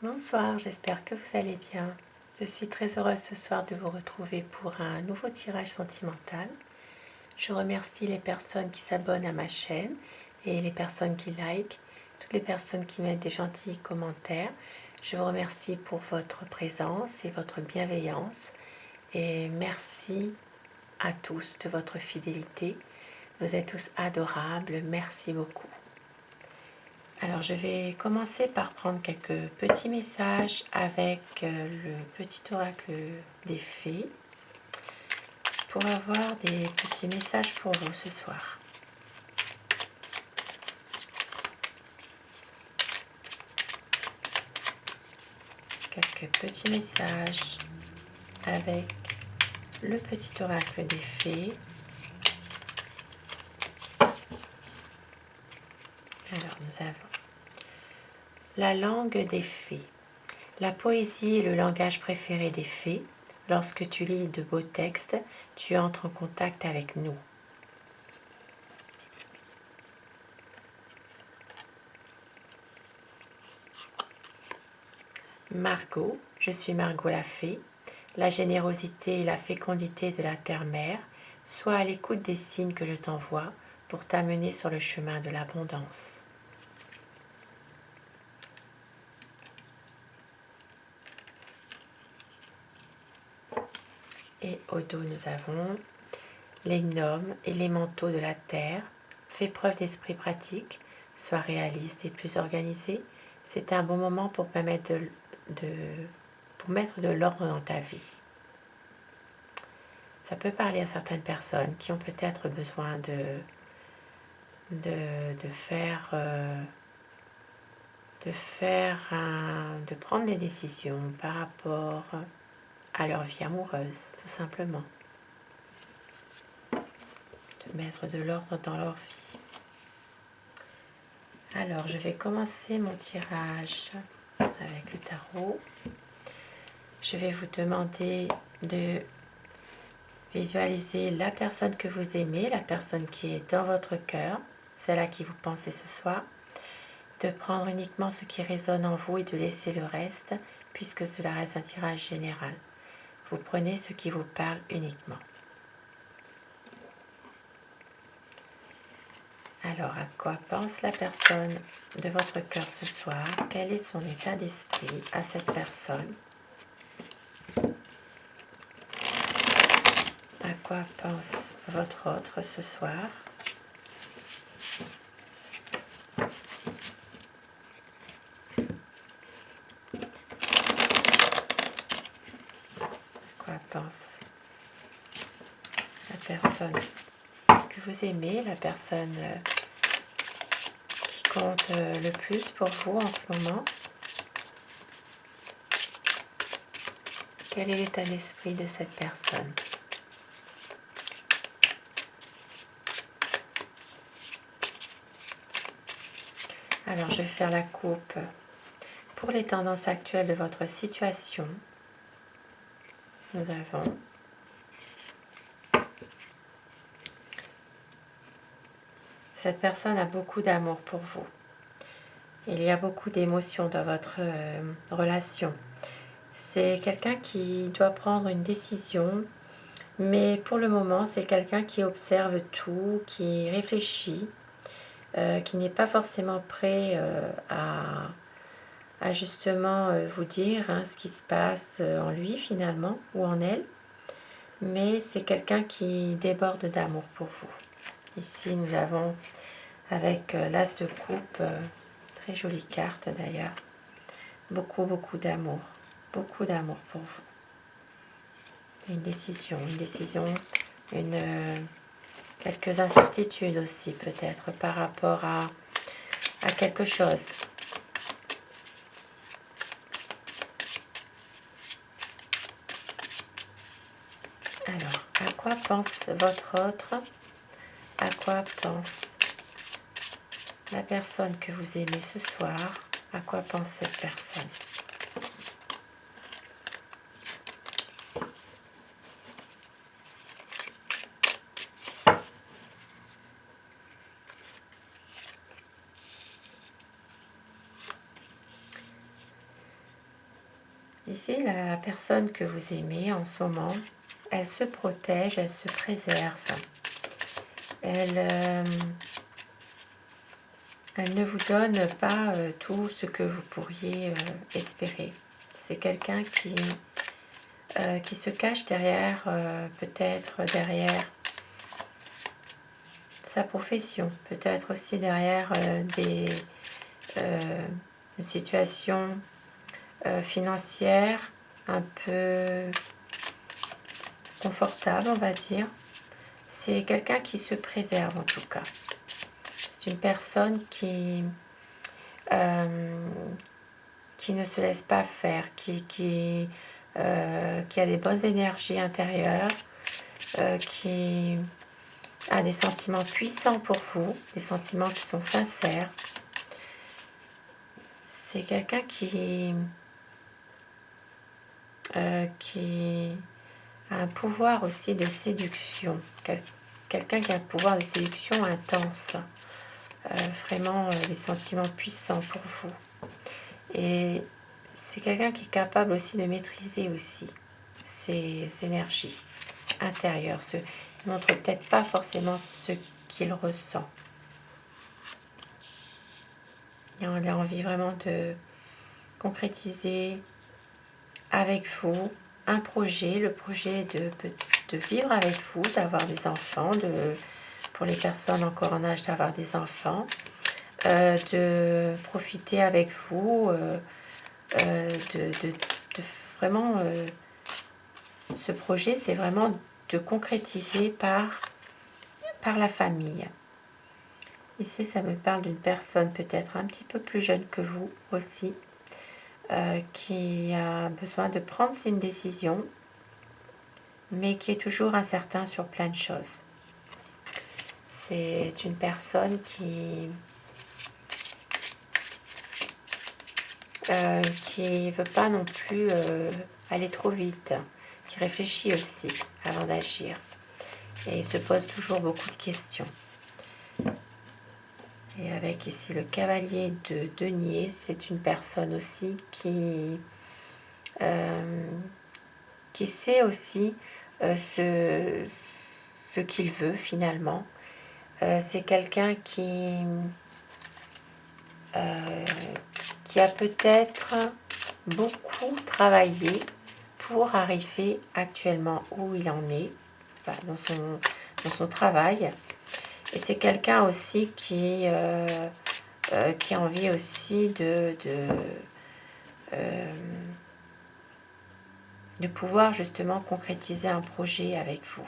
Bonsoir, j'espère que vous allez bien. Je suis très heureuse ce soir de vous retrouver pour un nouveau tirage sentimental. Je remercie les personnes qui s'abonnent à ma chaîne et les personnes qui likent, toutes les personnes qui mettent des gentils commentaires. Je vous remercie pour votre présence et votre bienveillance et merci à tous de votre fidélité. Vous êtes tous adorables, merci beaucoup. Alors je vais commencer par prendre quelques petits messages avec le petit oracle des fées pour avoir des petits messages pour vous ce soir. Quelques petits messages avec le petit oracle des fées. Alors nous avons la langue des fées. La poésie est le langage préféré des fées. Lorsque tu lis de beaux textes, tu entres en contact avec nous. Margot, je suis Margot la fée. La générosité et la fécondité de la terre-mère, sois à l'écoute des signes que je t'envoie pour t'amener sur le chemin de l'abondance. Et au dos, nous avons les gnomes et les manteaux de la terre. Fais preuve d'esprit pratique, sois réaliste et plus organisé. C'est un bon moment pour mettre de l'ordre dans ta vie. Ça peut parler à certaines personnes qui ont peut-être besoin de prendre des décisions par rapport à leur vie amoureuse, tout simplement. De mettre de l'ordre dans leur vie. Alors, je vais commencer mon tirage avec le tarot. Je vais vous demander de visualiser la personne que vous aimez, la personne qui est dans votre cœur, celle à qui vous pensez ce soir, de prendre uniquement ce qui résonne en vous et de laisser le reste, puisque cela reste un tirage général. Vous prenez ce qui vous parle uniquement. Alors, à quoi pense la personne de votre cœur ce soir? Quel est son état d'esprit à cette personne? À quoi pense votre autre ce soir? À quoi pense la personne que vous aimez, la personne qui compte le plus pour vous en ce moment? Quel est l'état d'esprit de cette personne? Alors, je vais faire la coupe pour les tendances actuelles de votre situation. Nous avons cette personne a beaucoup d'amour pour vous. Il y a beaucoup d'émotions dans votre relation. C'est quelqu'un qui doit prendre une décision, mais pour le moment, c'est quelqu'un qui observe tout, qui réfléchit, qui n'est pas forcément prêt à justement vous dire ce qui se passe en lui finalement, ou en elle. Mais c'est quelqu'un qui déborde d'amour pour vous. Ici, nous avons avec l'as de coupe, très jolie carte d'ailleurs, beaucoup d'amour pour vous. Une décision, quelques incertitudes aussi peut-être par rapport à quelque chose. Alors, à quoi pense votre autre? À quoi pense la personne que vous aimez ce soir? À quoi pense cette personne? Ici, la personne que vous aimez en ce moment, elle se protège, elle se préserve. Elle ne vous donne pas tout ce que vous pourriez espérer. C'est quelqu'un qui se cache derrière, peut-être derrière sa profession, peut-être aussi derrière une situation financière un peu confortable, on va dire. C'est quelqu'un qui se préserve en tout cas. C'est une personne qui ne se laisse pas faire, qui a des bonnes énergies intérieures, qui a des sentiments puissants pour vous, des sentiments qui sont sincères. C'est quelqu'un qui a un pouvoir aussi de séduction, quelqu'un qui a un pouvoir de séduction intense, vraiment des sentiments puissants pour vous. Et c'est quelqu'un qui est capable aussi de maîtriser aussi ses énergies intérieures. Il ne montre peut-être pas forcément ce qu'il ressent. Il a envie vraiment de concrétiser avec vous un projet, le projet de vivre avec vous, d'avoir des enfants, pour les personnes encore en âge d'avoir des enfants, de profiter avec vous, de vraiment, ce projet, c'est vraiment de concrétiser par la famille. Ici, ça me parle d'une personne peut-être un petit peu plus jeune que vous aussi, qui a besoin de prendre une décision, mais qui est toujours incertain sur plein de choses. C'est une personne qui veut pas non plus aller trop vite, qui réfléchit aussi avant d'agir et se pose toujours beaucoup de questions. Et avec ici le cavalier de denier, c'est une personne aussi qui sait aussi ce qu'il veut finalement. C'est quelqu'un qui a peut-être beaucoup travaillé pour arriver actuellement où il en est, dans son travail. Et c'est quelqu'un aussi qui a envie aussi de pouvoir justement concrétiser un projet avec vous.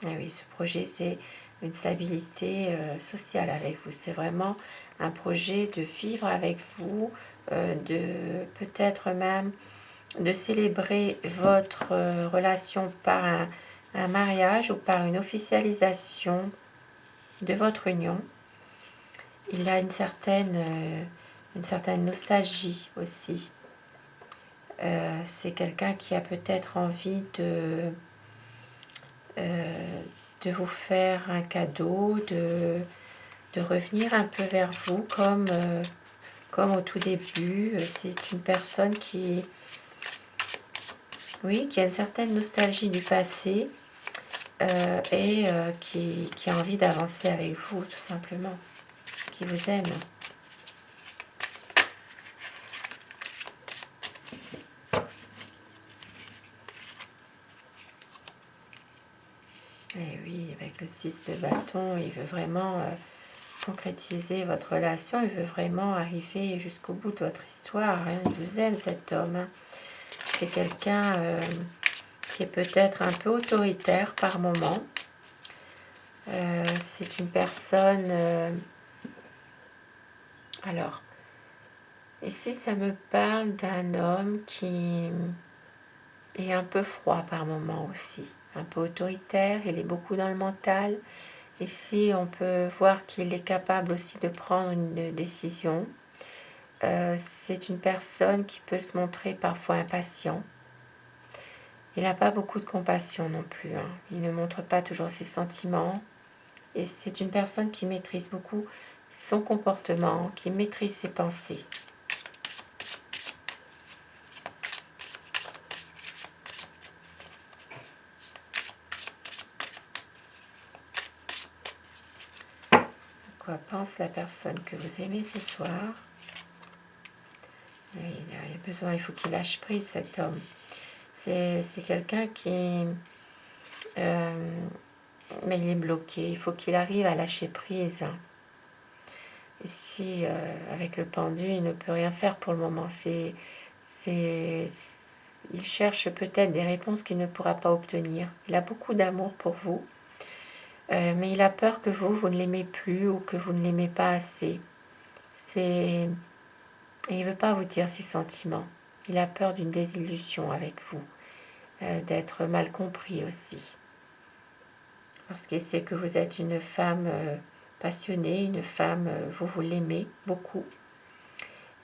Et oui, ce projet, c'est une stabilité sociale avec vous. C'est vraiment un projet de vivre avec vous, de peut-être même de célébrer votre relation par un mariage ou par une officialisation de votre union. Il a une certaine nostalgie aussi. C'est quelqu'un qui a peut-être envie de vous faire un cadeau, de revenir un peu vers vous comme au tout début. C'est une personne qui a une certaine nostalgie du passé et qui a envie d'avancer avec vous, tout simplement, qui vous aime. Et oui, avec le 6 de bâton, il veut vraiment concrétiser votre relation, il veut vraiment arriver jusqu'au bout de votre histoire. Hein. Il vous aime, cet homme. Hein. C'est quelqu'un qui est peut-être un peu autoritaire par moment. C'est une personne... alors, ici, ça me parle d'un homme qui est un peu froid par moment aussi. Un peu autoritaire, il est beaucoup dans le mental. Ici, on peut voir qu'il est capable aussi de prendre une décision. C'est une personne qui peut se montrer parfois impatient. Il n'a pas beaucoup de compassion non plus. Hein. Il ne montre pas toujours ses sentiments. Et c'est une personne qui maîtrise beaucoup son comportement, qui maîtrise ses pensées. intense la personne que vous aimez ce soir. Il a besoin, il faut qu'il lâche prise, cet homme. C'est quelqu'un qui... mais il est bloqué, il faut qu'il arrive à lâcher prise. Ici, avec le pendu, il ne peut rien faire pour le moment. Il cherche peut-être des réponses qu'il ne pourra pas obtenir. Il a beaucoup d'amour pour vous, mais il a peur que vous ne l'aimez plus ou que vous ne l'aimez pas assez. Et il ne veut pas vous dire ses sentiments. Il a peur d'une désillusion avec vous, d'être mal compris aussi. Parce qu'il sait que vous êtes une femme passionnée, une femme, vous l'aimez beaucoup.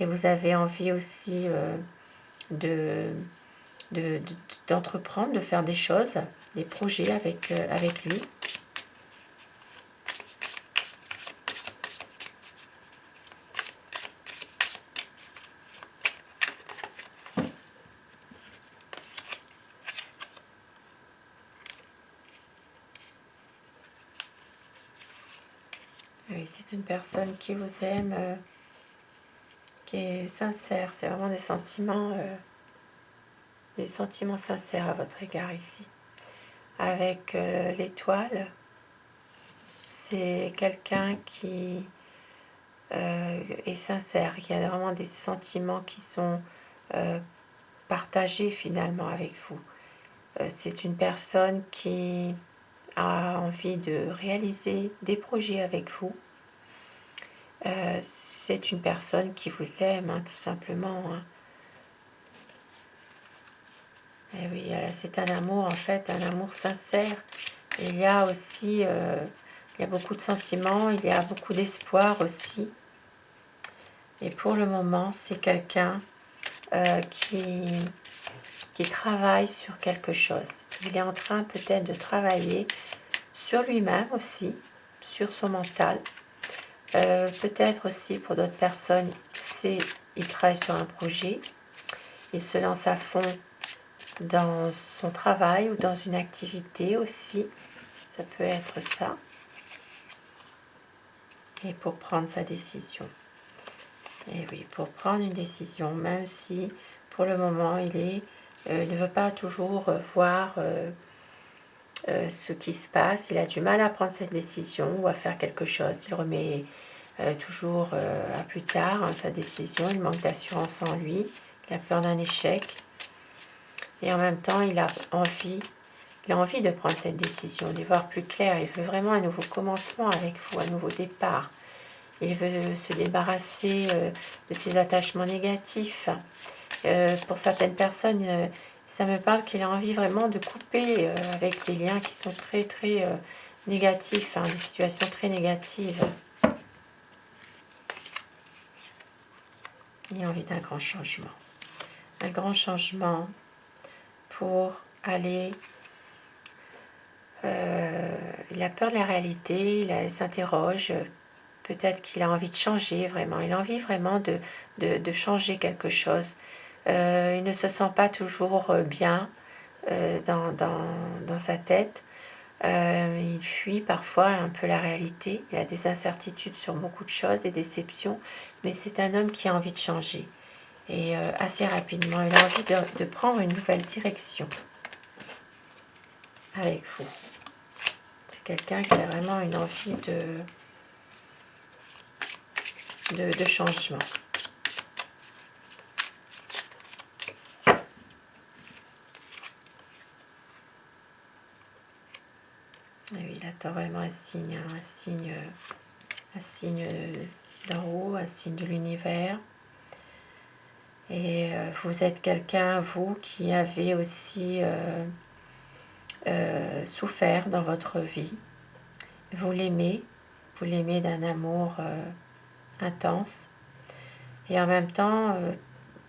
Et vous avez envie aussi d'entreprendre, de faire des choses, des projets avec lui. Oui, c'est une personne qui vous aime, qui est sincère. C'est vraiment des sentiments sincères à votre égard ici. Avec l'étoile, c'est quelqu'un qui est sincère. Il y a vraiment des sentiments qui sont partagés finalement avec vous. C'est une personne qui a envie de réaliser des projets avec vous. C'est une personne qui vous aime, hein, tout simplement. Hein. Et oui, c'est un amour, en fait, un amour sincère. Il y a aussi, il y a beaucoup de sentiments, il y a beaucoup d'espoir aussi. Et pour le moment, c'est quelqu'un qui travaille sur quelque chose. Il est en train peut-être de travailler sur lui-même aussi, sur son mental. Peut-être aussi pour d'autres personnes, il travaille sur un projet, il se lance à fond dans son travail ou dans une activité aussi, ça peut être ça, et pour prendre sa décision. Et oui, pour prendre une décision, même si pour le moment il ne veut pas toujours voir ce qui se passe, il a du mal à prendre cette décision ou à faire quelque chose, il remet toujours à plus tard hein, sa décision, il manque d'assurance en lui, il a peur d'un échec et en même temps il a envie de prendre cette décision, d'y voir plus clair, il veut vraiment un nouveau commencement avec vous, un nouveau départ, il veut se débarrasser de ses attachements négatifs. Pour certaines personnes, ça me parle qu'il a envie vraiment de couper avec des liens qui sont très très négatifs, hein, des situations très négatives. Il a envie d'un grand changement. Un grand changement pour aller... il a peur de la réalité, il s'interroge. Peut-être qu'il a envie de changer vraiment. Il a envie vraiment de changer quelque chose. Il ne se sent pas toujours bien dans sa tête. Il fuit parfois un peu la réalité. Il a des incertitudes sur beaucoup de choses, des déceptions. Mais c'est un homme qui a envie de changer. Et assez rapidement, il a envie de prendre une nouvelle direction avec vous. C'est quelqu'un qui a vraiment une envie de changement. Et oui, il attend vraiment un signe, hein, un signe d'en haut, un signe de l'univers. Et vous êtes quelqu'un, vous, qui avez aussi souffert dans votre vie. Vous l'aimez d'un amour intense. Et en même temps,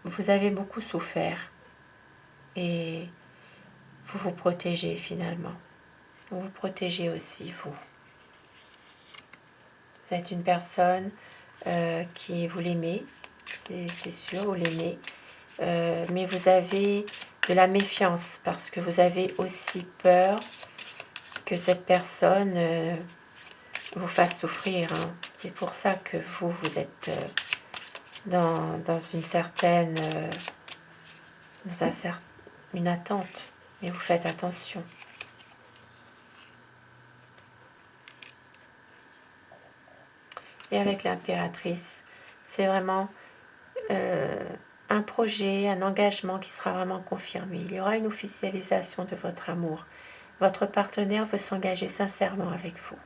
vous avez beaucoup souffert. Et vous vous protégez finalement. Vous vous protégez aussi, vous. Vous êtes une personne qui vous l'aimez, c'est sûr, vous l'aimez. Mais vous avez de la méfiance parce que vous avez aussi peur que cette personne vous fasse souffrir. Hein. C'est pour ça que vous êtes dans une certaine... une attente. Mais vous faites attention. Et avec l'impératrice, c'est vraiment un projet, un engagement qui sera vraiment confirmé. Il y aura une officialisation de votre amour. Votre partenaire veut s'engager sincèrement avec vous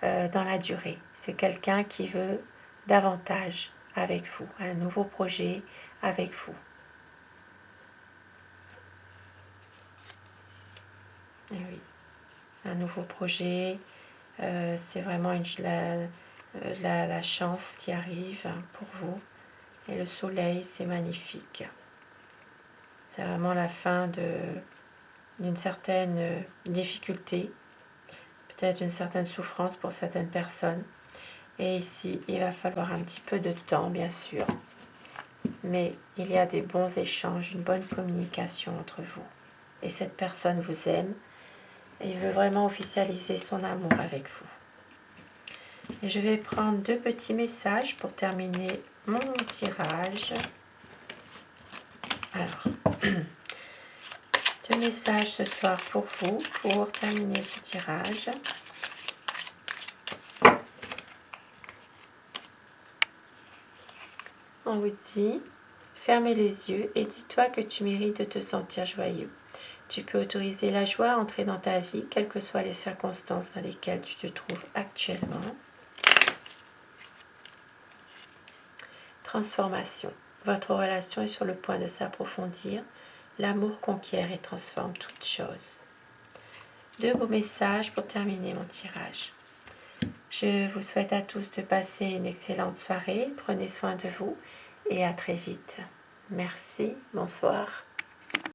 dans la durée. C'est quelqu'un qui veut davantage avec vous, un nouveau projet avec vous. Et oui, un nouveau projet, c'est vraiment la chance qui arrive pour vous. Et le soleil, c'est magnifique. C'est vraiment la fin d'une certaine difficulté, peut-être une certaine souffrance pour certaines personnes. Et ici, il va falloir un petit peu de temps, bien sûr. Mais il y a des bons échanges, une bonne communication entre vous. Et cette personne vous aime et il veut vraiment officialiser son amour avec vous. Et je vais prendre 2 petits messages pour terminer mon tirage. Alors, 2 messages ce soir pour vous, pour terminer ce tirage. On vous dit, fermez les yeux et dis-toi que tu mérites de te sentir joyeux. Tu peux autoriser la joie à entrer dans ta vie, quelles que soient les circonstances dans lesquelles tu te trouves actuellement. Transformation. Votre relation est sur le point de s'approfondir. L'amour conquiert et transforme toute chose. 2 beaux messages pour terminer mon tirage. Je vous souhaite à tous de passer une excellente soirée. Prenez soin de vous et à très vite. Merci, bonsoir.